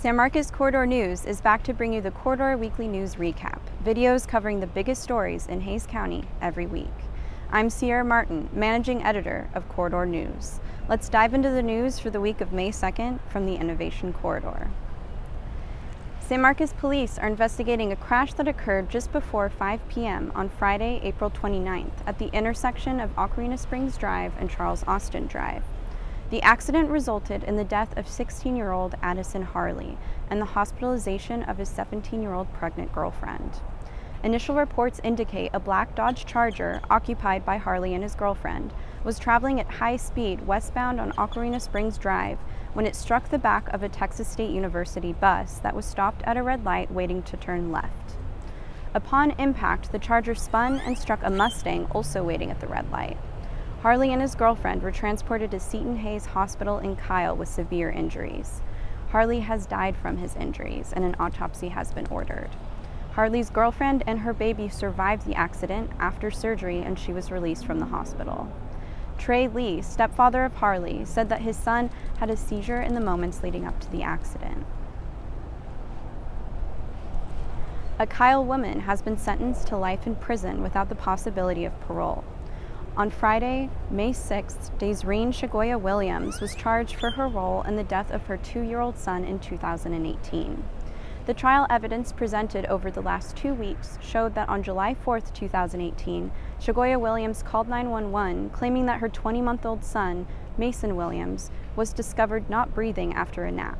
San Marcos Corridor News is back to bring you the Corridor Weekly News Recap, videos covering the biggest stories in Hays County every week. I'm Sierra Martin, Managing Editor of Corridor News. Let's dive into the news for the week of May 2nd from the Innovation Corridor. San Marcos police are investigating a crash that occurred just before 5 p.m. on Friday, April 29th at the intersection of Ocarina Springs Drive and Charles Austin Drive. The accident resulted in the death of 16-year-old Addison Harley and the hospitalization of his 17-year-old pregnant girlfriend. Initial reports indicate a black Dodge Charger occupied by Harley and his girlfriend was traveling at high speed westbound on Ocarina Springs Drive when it struck the back of a Texas State University bus that was stopped at a red light waiting to turn left. Upon impact, the Charger spun and struck a Mustang also waiting at the red light. Harley and his girlfriend were transported to Seton Hayes Hospital in Kyle with severe injuries. Harley has died from his injuries and an autopsy has been ordered. Harley's girlfriend and her baby survived the accident after surgery and she was released from the hospital. Trey Lee, stepfather of Harley, said that his son had a seizure in the moments leading up to the accident. A Kyle woman has been sentenced to life in prison without the possibility of parole. On Friday, May 6th, Desreen Shagoya Williams was charged for her role in the death of her 2-year-old son in 2018. The trial evidence presented over the last 2 weeks showed that on July 4, 2018, Shagoya Williams called 911 claiming that her 20-month-old son, Mason Williams, was discovered not breathing after a nap.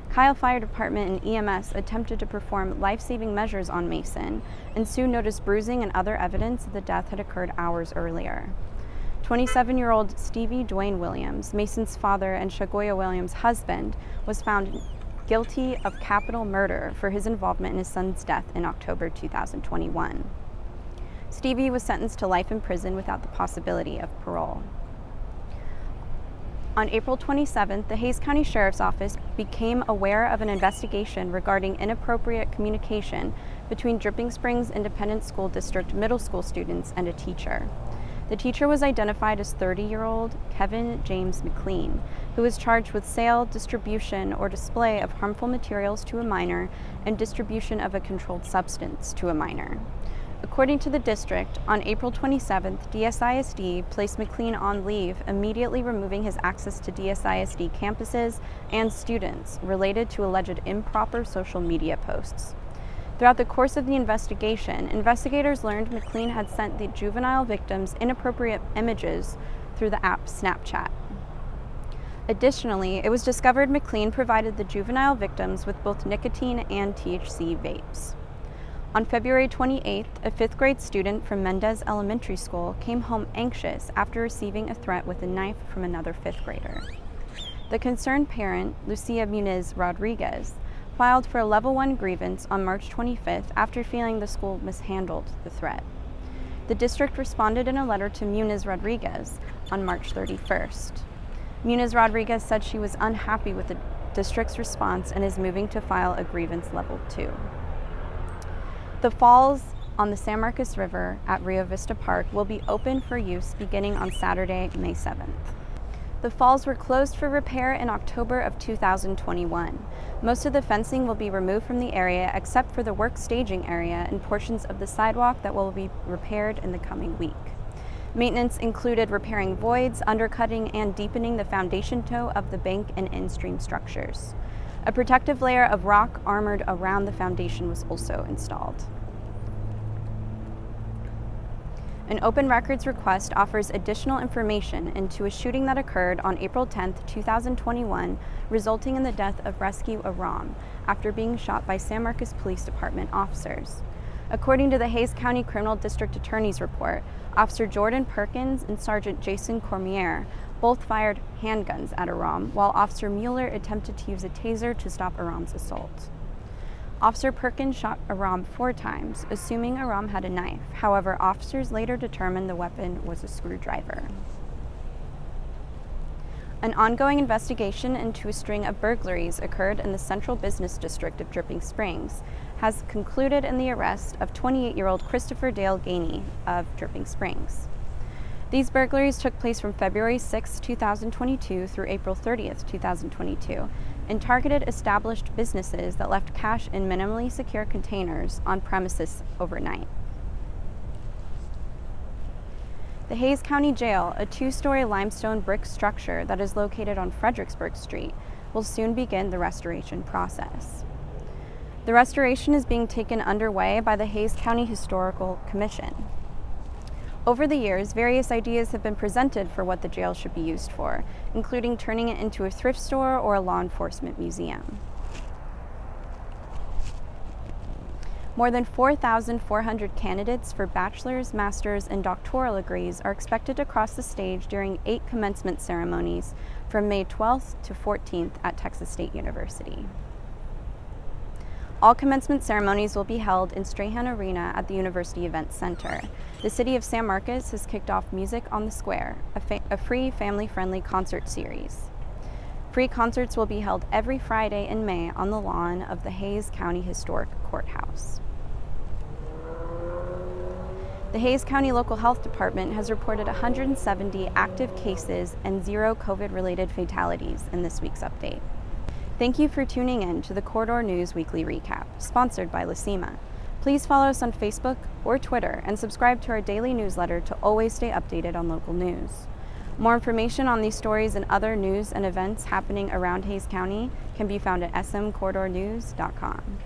Kyle Fire Department and EMS attempted to perform life-saving measures on Mason and soon noticed bruising and other evidence that the death had occurred hours earlier. 27-year-old Stevie Dwayne Williams, Mason's father and Shagoya Williams' husband, was found guilty of capital murder for his involvement in his son's death in October 2021. Stevie was sentenced to life in prison without the possibility of parole. On April 27th, the Hays County Sheriff's Office became aware of an investigation regarding inappropriate communication between Dripping Springs Independent School District middle school students and a teacher. The teacher was identified as 30-year-old Kevin James McLean, who was charged with sale, distribution, or display of harmful materials to a minor and distribution of a controlled substance to a minor. According to the district, on April 27th, DSISD placed McLean on leave, immediately removing his access to DSISD campuses and students related to alleged improper social media posts. Throughout the course of the investigation, investigators learned McLean had sent the juvenile victims inappropriate images through the app Snapchat. Additionally, it was discovered McLean provided the juvenile victims with both nicotine and THC vapes. On February 28th, a 5th grade student from Mendez Elementary School came home anxious after receiving a threat with a knife from another 5th grader. The concerned parent, Lucia Muniz Rodriguez, filed for a Level 1 grievance on March 25th after feeling the school mishandled the threat. The district responded in a letter to Muniz Rodriguez on March 31st. Muniz Rodriguez said she was unhappy with the district's response and is moving to file a grievance Level 2. The falls on the San Marcos River at Rio Vista Park will be open for use beginning on Saturday, May 7th. The falls were closed for repair in October of 2021. Most of the fencing will be removed from the area except for the work staging area and portions of the sidewalk that will be repaired in the coming week. Maintenance included repairing voids, undercutting, and deepening the foundation toe of the bank and in-stream structures. A protective layer of rock armored around the foundation was also installed. An open records request offers additional information into a shooting that occurred on April 10, 2021, resulting in the death of Rescue Aram after being shot by San Marcos Police Department officers. According to the Hays County Criminal District Attorney's report, Officer Jordan Perkins and Sergeant Jason Cormier both fired handguns at Aram, while Officer Mueller attempted to use a taser to stop Aram's assault. Officer Perkins shot Aram 4 times, assuming Aram had a knife. However, officers later determined the weapon was a screwdriver. An ongoing investigation into a string of burglaries occurred in the Central Business District of Dripping Springs has concluded in the arrest of 28-year-old Christopher Dale Gainey of Dripping Springs. These burglaries took place from February 6, 2022 through April 30, 2022, and targeted established businesses that left cash in minimally secure containers on premises overnight. The Hays County Jail, a 2-story limestone brick structure that is located on Fredericksburg Street, will soon begin the restoration process. The restoration is being taken underway by the Hays County Historical Commission. Over the years, various ideas have been presented for what the jail should be used for, including turning it into a thrift store or a law enforcement museum. More than 4,400 candidates for bachelor's, master's, and doctoral degrees are expected to cross the stage during 8 commencement ceremonies from May 12th to 14th at Texas State University. All commencement ceremonies will be held in Strahan Arena at the University Event Center. The City of San Marcos has kicked off Music on the Square, a free family-friendly concert series. Free concerts will be held every Friday in May on the lawn of the Hays County Historic Courthouse. The Hays County Local Health Department has reported 170 active cases and 0 COVID-related fatalities in this week's update. Thank you for tuning in to the Corridor News Weekly Recap, sponsored by Lacima. Please follow us on Facebook or Twitter and subscribe to our daily newsletter to always stay updated on local news. More information on these stories and other news and events happening around Hays County can be found at smcorridornews.com.